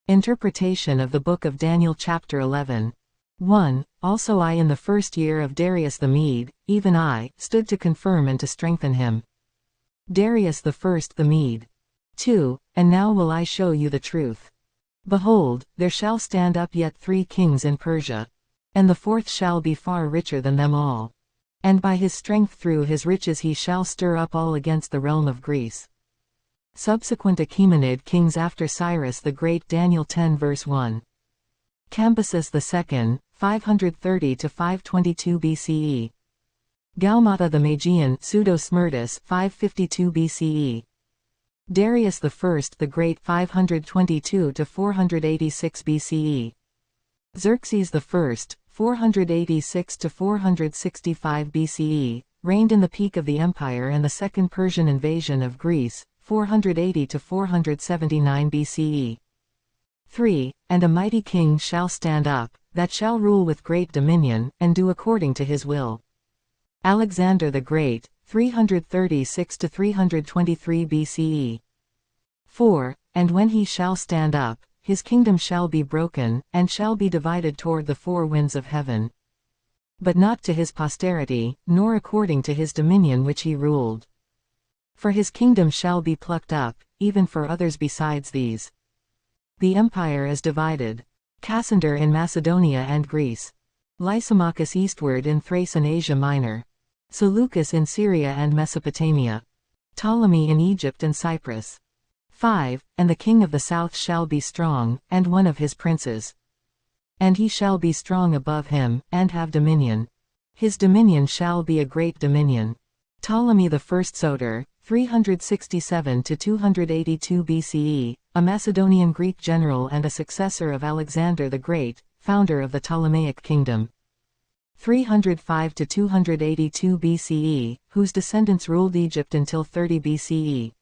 Interpretation of the Book of Daniel chapter 11. 1. Also I in the first year of Darius the Mede, even I, stood to confirm and to strengthen him. Darius the first the Mede. 2. And now will I show you the truth. Behold, there shall stand up yet 3 kings in Persia. And the 4th shall be far richer than them all. And by his strength through his riches he shall stir up all against the realm of Greece. Subsequent Achaemenid kings after Cyrus the Great. Daniel 10 verse 1. Cambyses II, 530–522 BCE. Gaumata the Magian, Pseudo-Smerdis, 552 BCE. Darius I the Great, 522–486 BCE. Xerxes I, 486–465 BCE, reigned in the peak of the empire and the Second Persian invasion of Greece, 480–479 BCE. 3. And a mighty king shall stand up, that shall rule with great dominion, and do according to his will. Alexander the Great, 336–323 BCE. 4. And when he shall stand up, his kingdom shall be broken, and shall be divided toward the 4 winds of heaven. But not to his posterity, nor according to his dominion which he ruled. For his kingdom shall be plucked up, even for others besides these. The empire is divided. Cassander in Macedonia and Greece. Lysimachus eastward in Thrace and Asia Minor. Seleucus in Syria and Mesopotamia. Ptolemy in Egypt and Cyprus. 5. And the king of the south shall be strong, and one of his princes. And he shall be strong above him, and have dominion. His dominion shall be a great dominion. Ptolemy the first Soter, 367–282 BCE, a Macedonian Greek general and a successor of Alexander the Great, founder of the Ptolemaic kingdom. 305–282 BCE, whose descendants ruled Egypt until 30 BCE.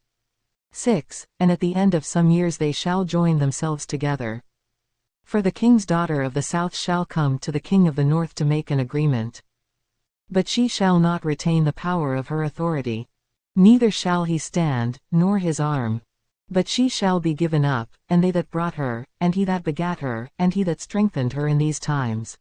6. And at the end of some years they shall join themselves together. For the king's daughter of the south shall come to the king of the north to make an agreement. But she shall not retain the power of her authority. Neither shall he stand, nor his arm. But she shall be given up, and they that brought her, and he that begat her, and he that strengthened her in these times.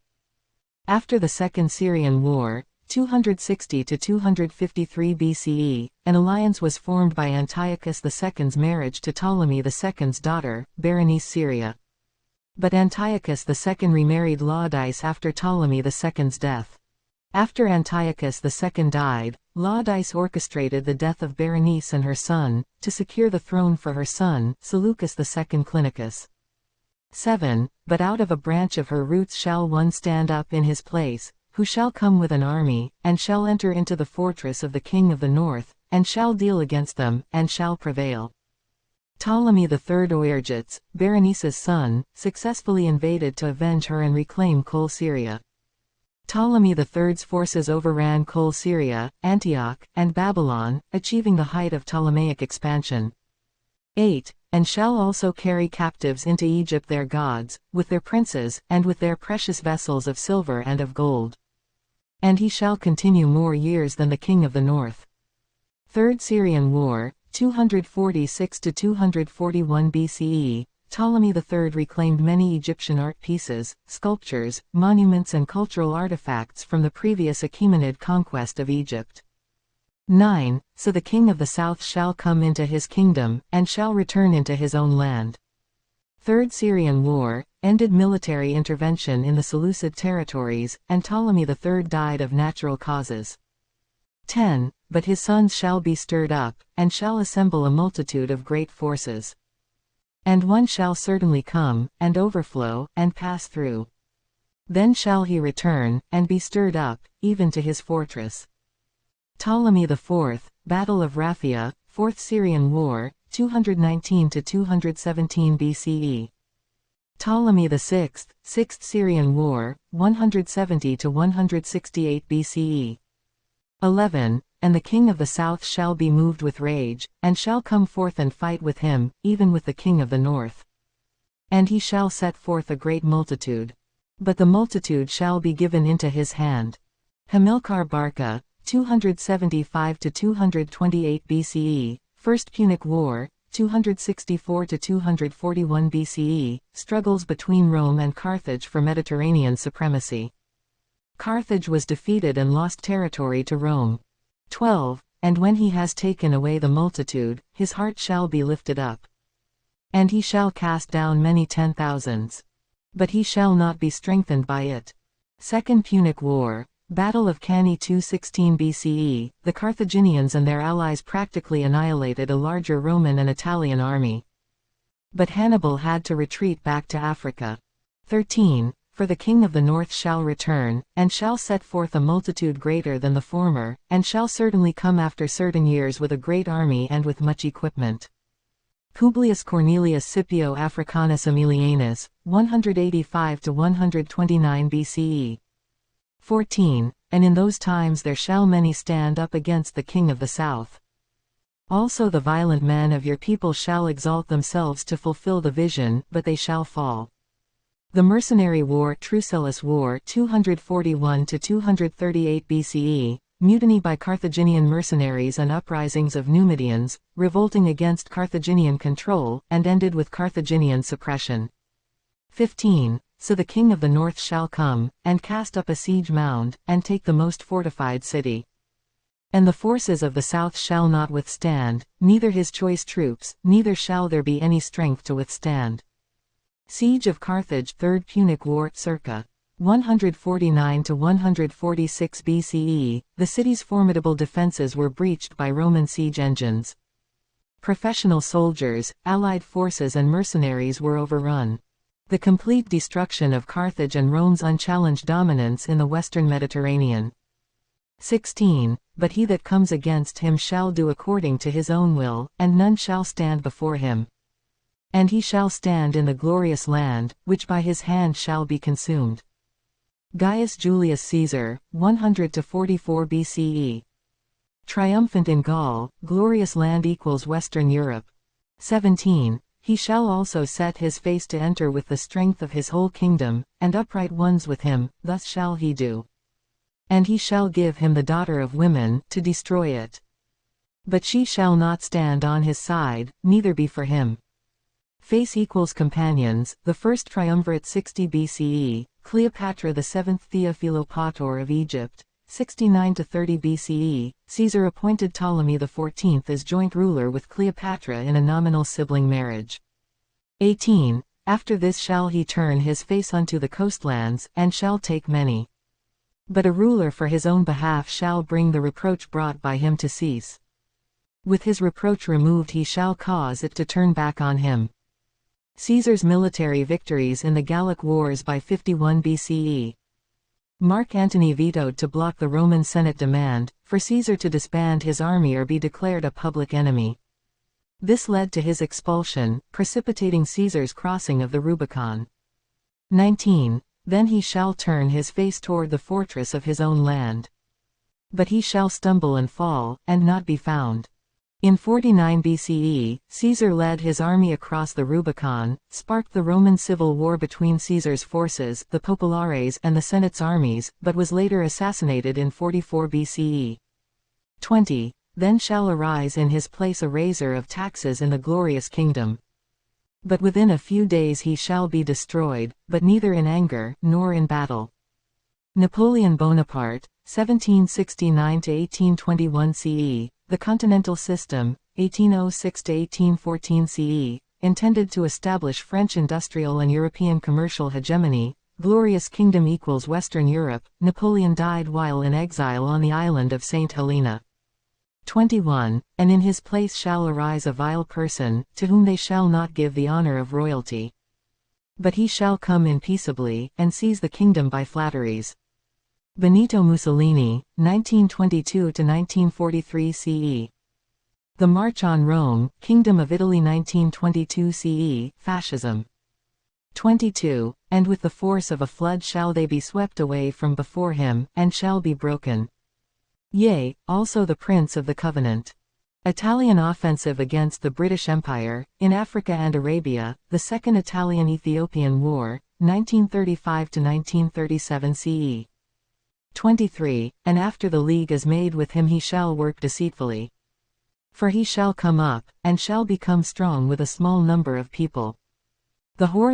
After the Second Syrian War, 260–253 BCE, an alliance was formed by Antiochus II's marriage to Ptolemy II's daughter, Berenice Syria. But Antiochus II remarried Laodice after Ptolemy II's death. After Antiochus II died, Laodice orchestrated the death of Berenice and her son, to secure the throne for her son, Seleucus II Clinicus. 7. But out of a branch of her roots shall one stand up in his place, who shall come with an army, and shall enter into the fortress of the king of the north, and shall deal against them, and shall prevail. Ptolemy III Euergetes, Berenice's son, successfully invaded to avenge her and reclaim Col Syria. Ptolemy III's forces overran Col Syria, Antioch, and Babylon, achieving the height of Ptolemaic expansion. 8. And shall also carry captives into Egypt their gods, with their princes, and with their precious vessels of silver and of gold. And he shall continue more years than the king of the north. Third Syrian War, 246–241 BCE, Ptolemy III reclaimed many Egyptian art pieces, sculptures, monuments and cultural artifacts from the previous Achaemenid conquest of Egypt. 9. So the king of the south shall come into his kingdom, and shall return into his own land. Third Syrian War, ended military intervention in the Seleucid territories, and Ptolemy III died of natural causes. 10. But his sons shall be stirred up, and shall assemble a multitude of great forces. And one shall certainly come, and overflow, and pass through. Then shall he return, and be stirred up, even to his fortress. Ptolemy IV, Battle of Raphia, Fourth Syrian War, 219–217 BCE. Ptolemy VI, Sixth Syrian War, 170–168 BCE. 11. And the king of the south shall be moved with rage, and shall come forth and fight with him, even with the king of the north. And he shall set forth a great multitude. But the multitude shall be given into his hand. Hamilcar Barca, 275–228 BCE, First Punic War, 264 to 241 BCE, struggles between Rome and Carthage for Mediterranean supremacy. Carthage was defeated and lost territory to Rome. 12. And when he has taken away the multitude, his heart shall be lifted up. And he shall cast down many 10,000s. But he shall not be strengthened by it. Second Punic War, Battle of Cannae 216 BCE, the Carthaginians and their allies practically annihilated a larger Roman and Italian army. But Hannibal had to retreat back to Africa. 13. For the king of the north shall return, and shall set forth a multitude greater than the former, and shall certainly come after certain years with a great army and with much equipment. Publius Cornelius Scipio Africanus Aemilianus, 185 to 129 BCE. 14. And in those times there shall many stand up against the king of the south. Also the violent men of your people shall exalt themselves to fulfill the vision, but they shall fall. The Mercenary War, Trucellus War, 241 to 238 BCE, mutiny by Carthaginian mercenaries and uprisings of Numidians, revolting against Carthaginian control, and ended with Carthaginian suppression. 15. So the king of the north shall come, and cast up a siege mound, and take the most fortified city. And the forces of the south shall not withstand, neither his choice troops, neither shall there be any strength to withstand. Siege of Carthage, Third Punic War, circa 149 to 146 BCE, the city's formidable defenses were breached by Roman siege engines. Professional soldiers, allied forces and mercenaries were overrun. The complete destruction of Carthage and Rome's unchallenged dominance in the western Mediterranean. 16. But he that comes against him shall do according to his own will, and none shall stand before him. And he shall stand in the glorious land, which by his hand shall be consumed. Gaius Julius Caesar, 100 to 44 BCE. Triumphant in Gaul, glorious land equals Western Europe. 17. He shall also set his face to enter with the strength of his whole kingdom, and upright ones with him, thus shall he do. And he shall give him the daughter of women, to destroy it. But she shall not stand on his side, neither be for him. Face equals companions, the first triumvirate 60 BCE, Cleopatra the seventh Theophilopator of Egypt, 69 to 30 BCE, Caesar appointed Ptolemy XIV as joint ruler with Cleopatra in a nominal sibling marriage. 18. After this shall he turn his face unto the coastlands, and shall take many. But a ruler for his own behalf shall bring the reproach brought by him to cease. With his reproach removed he shall cause it to turn back on him. Caesar's military victories in the Gallic Wars by 51 BCE. Mark Antony vetoed to block the Roman Senate demand, for Caesar to disband his army or be declared a public enemy. This led to his expulsion, precipitating Caesar's crossing of the Rubicon. 19. Then he shall turn his face toward the fortress of his own land. But he shall stumble and fall, and not be found. In 49 BCE, Caesar led his army across the Rubicon, sparked the Roman civil war between Caesar's forces, the Populares, and the Senate's armies, but was later assassinated in 44 BCE. 20. Then shall arise in his place a raiser of taxes in the glorious kingdom. But within a few days he shall be destroyed, but neither in anger, nor in battle. Napoleon Bonaparte, 1769 to 1821 CE, the Continental System, 1806 to 1814 CE, intended to establish French industrial and European commercial hegemony. Glorious kingdom equals Western Europe. Napoleon died while in exile on the island of St. Helena. 21. And in his place shall arise a vile person, to whom they shall not give the honor of royalty. But he shall come in peaceably, and seize the kingdom by flatteries. Benito Mussolini, 1922 to 1943 CE. The March on Rome, Kingdom of Italy 1922 CE, Fascism. 22. And with the force of a flood shall they be swept away from before him, and shall be broken. Yea, also the Prince of the Covenant. Italian offensive against the British Empire, in Africa and Arabia, the Second Italian-Ethiopian War, 1935 to 1937 CE. 23. And after the league is made with him he shall work deceitfully. For he shall come up, and shall become strong with a small number of people. The whore